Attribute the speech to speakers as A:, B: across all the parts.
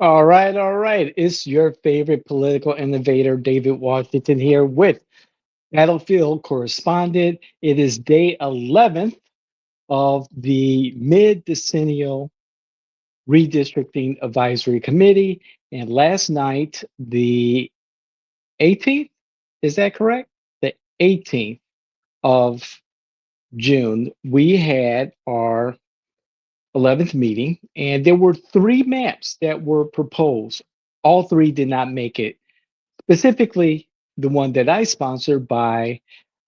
A: All right, all right. It's your favorite political innovator, David Washington, here with Battlefield Correspondent. It is day 11th of the mid decennial redistricting advisory committee. And last night, the 18th, is that correct? The 18th of June, we had our 11th meeting, and there were three maps that were proposed. All three did not make it, specifically the one that I sponsored by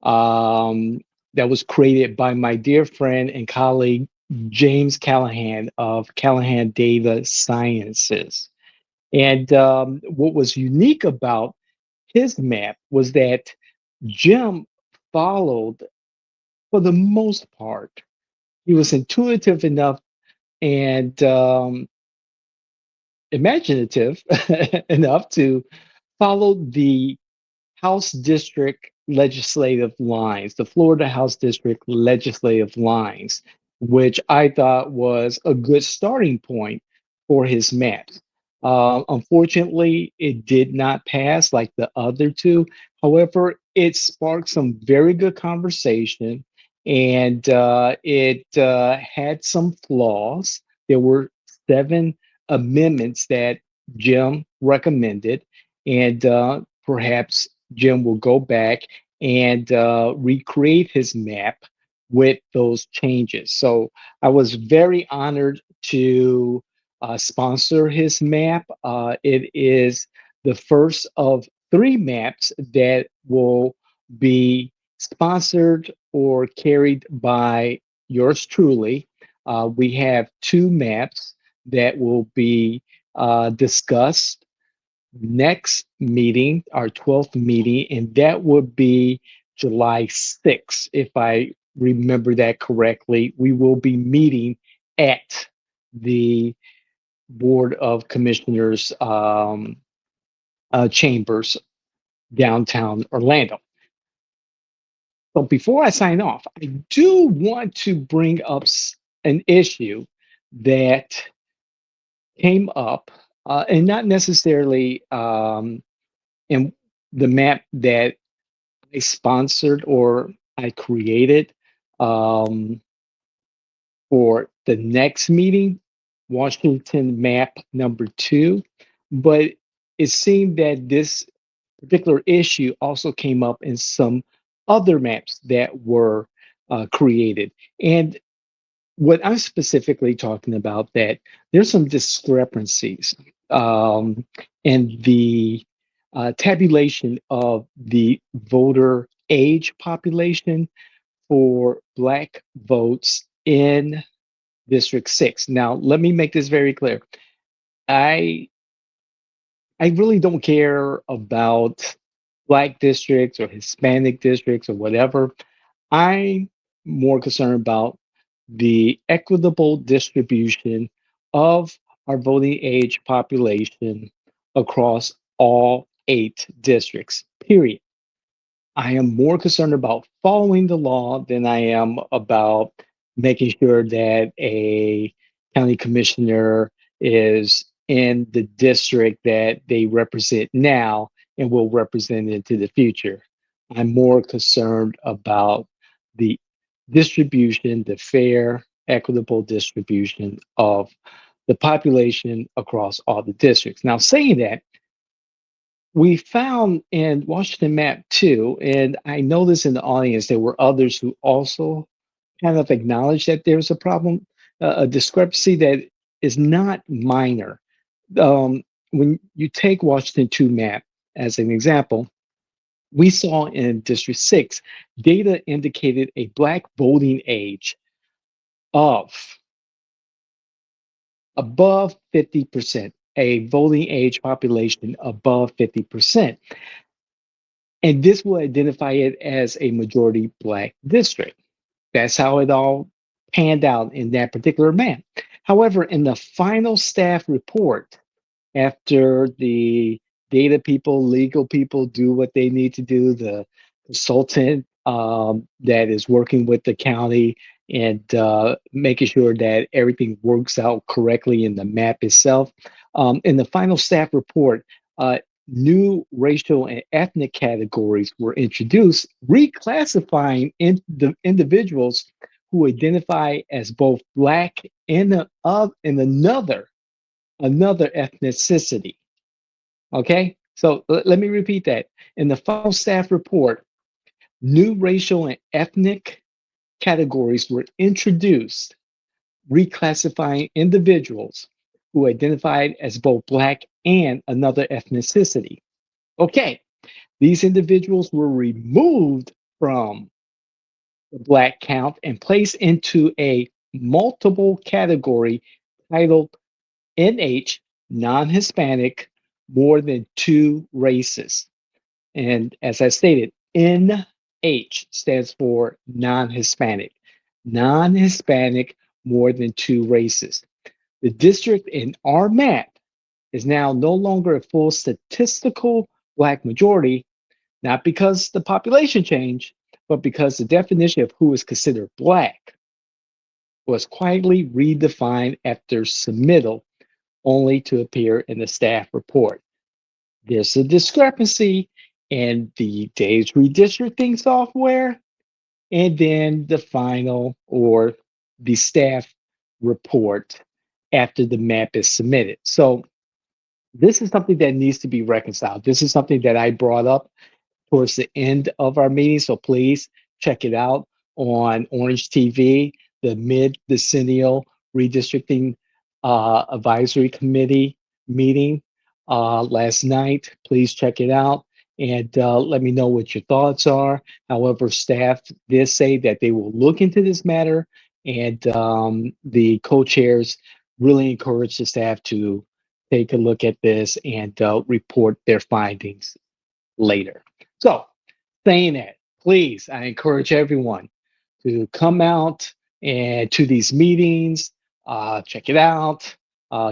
A: um, that was created by my dear friend and colleague James Callahan of Callahan Data Sciences. And what was unique about his map was that Jim followed, for the most part, he was intuitive enough and imaginative enough to follow the House District legislative lines, the Florida House District legislative lines, which I thought was a good starting point for his maps. Unfortunately, it did not pass like the other two. However, it sparked some very good conversation and it had some flaws. There were seven amendments that Jim recommended, and perhaps Jim will go back and recreate his map with those changes. So I was very honored to sponsor his map. It is the first of three maps that will be sponsored or carried by yours truly. We have two maps that will be discussed next meeting, our 12th meeting, and that would be July 6th, if I remember that correctly. We will be meeting at the Board of Commissioners chambers downtown Orlando. But before I sign off, I do want to bring up an issue that came up, and not necessarily in the map that I sponsored or I created um, for the next meeting, Washington map number two. But it seemed that this particular issue also came up in some other maps that were created. And what I'm specifically talking about, that there's some discrepancies um, in the tabulation of the voter age population for Black votes in District 6. Now, let me make this very clear. I I really don't care about Black districts or Hispanic districts or whatever. I'm more concerned about the equitable distribution of our voting age population across all eight districts, period. I am more concerned about following the law than I am about making sure that a county commissioner is in the district that they represent now and will represent into the future. I'm more concerned about the distribution, the fair, equitable distribution of the population across all the districts. Now, saying that, we found in Washington Map too, and I know this in the audience, there were others who also kind of acknowledged that there's a problem, a discrepancy that is not minor. When you take Washington 2 map as an example, we saw in District 6, data indicated a Black voting age of above 50%, a voting age population above 50%. And this will identify it as a majority Black district. That's how it all panned out in that particular map. However, in the final staff report, after the data people, legal people do what they need to do, the consultant that is working with the county and making sure that everything works out correctly in the map itself, In the final staff report, new racial and ethnic categories were introduced, reclassifying the individuals who identify as both Black and another ethnicity. Okay, so let me repeat that. In the final staff report, new racial and ethnic categories were introduced, reclassifying individuals who identified as both Black and another ethnicity. Okay, these individuals were removed from the Black count and placed into a multiple category titled NH, non Hispanic, more than two races. And as I stated, NH stands for non Hispanic. Non Hispanic, more than two races. The district in our map is now no longer a full statistical Black majority, not because the population changed, but because the definition of who is considered Black was quietly redefined after submittal only to appear in the staff report. There's a discrepancy in the day's redistricting software and then the final or the staff report after the map is submitted. So this is something that needs to be reconciled. This is something that I brought up towards the end of our meeting. So please check it out on Orange TV, the mid decennial redistricting advisory committee meeting last night. Please check it out and let me know what your thoughts are. However, staff did say that they will look into this matter, and the co-chairs really encourage the staff to take a look at this and report their findings later. So, saying that, please, I encourage everyone to come out and to these meetings, check it out,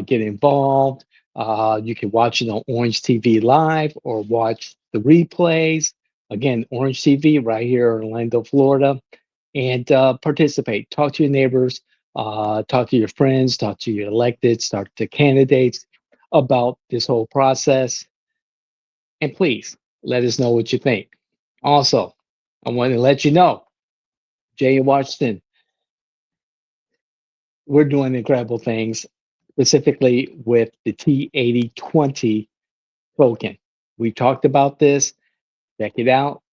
A: get involved. You can watch it on Orange TV Live or watch the replays. Again, Orange TV right here in Orlando, Florida, and participate. Talk to your neighbors, talk to your friends, talk to your electeds, talk to candidates about this whole process. And please let us know what you think. Also, I want to let you know, Jay in Washington, we're doing incredible things, specifically with the T8020 token. We talked about this. Check it out.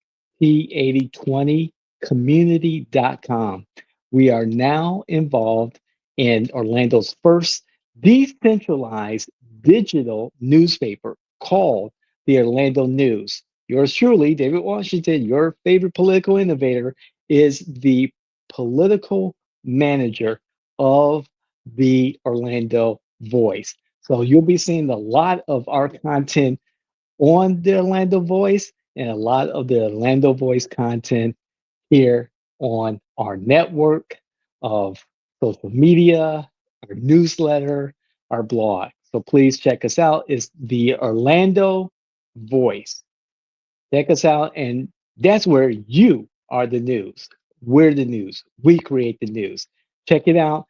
A: P8020community.com. We are now involved in Orlando's first decentralized digital newspaper called the Orlando News. Yours truly, David Washington, your favorite political innovator, is the political manager of the Orlando Voice. So you'll be seeing a lot of our content on the Orlando Voice and a lot of the Orlando Voice content here on our network of social media, our newsletter, our blog. So please check us out. It's the Orlando Voice. Check us out, and that's where you are the news. We're the news. We create the news. Check it out.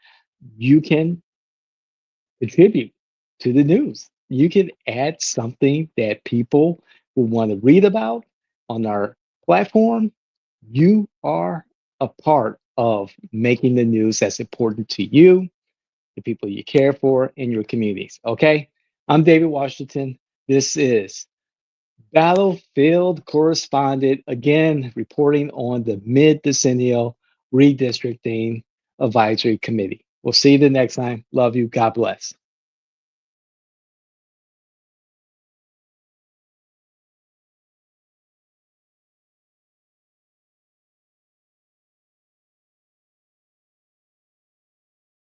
A: You can contribute to the news. You can add something that people will want to read about on our platform. You are a part of making the news that's important to you, the people you care for, in your communities. Okay? I'm David Washington. This is Battlefield Correspondent, again, reporting on the mid decennial redistricting advisory committee. We'll see you the next time. Love you. God bless.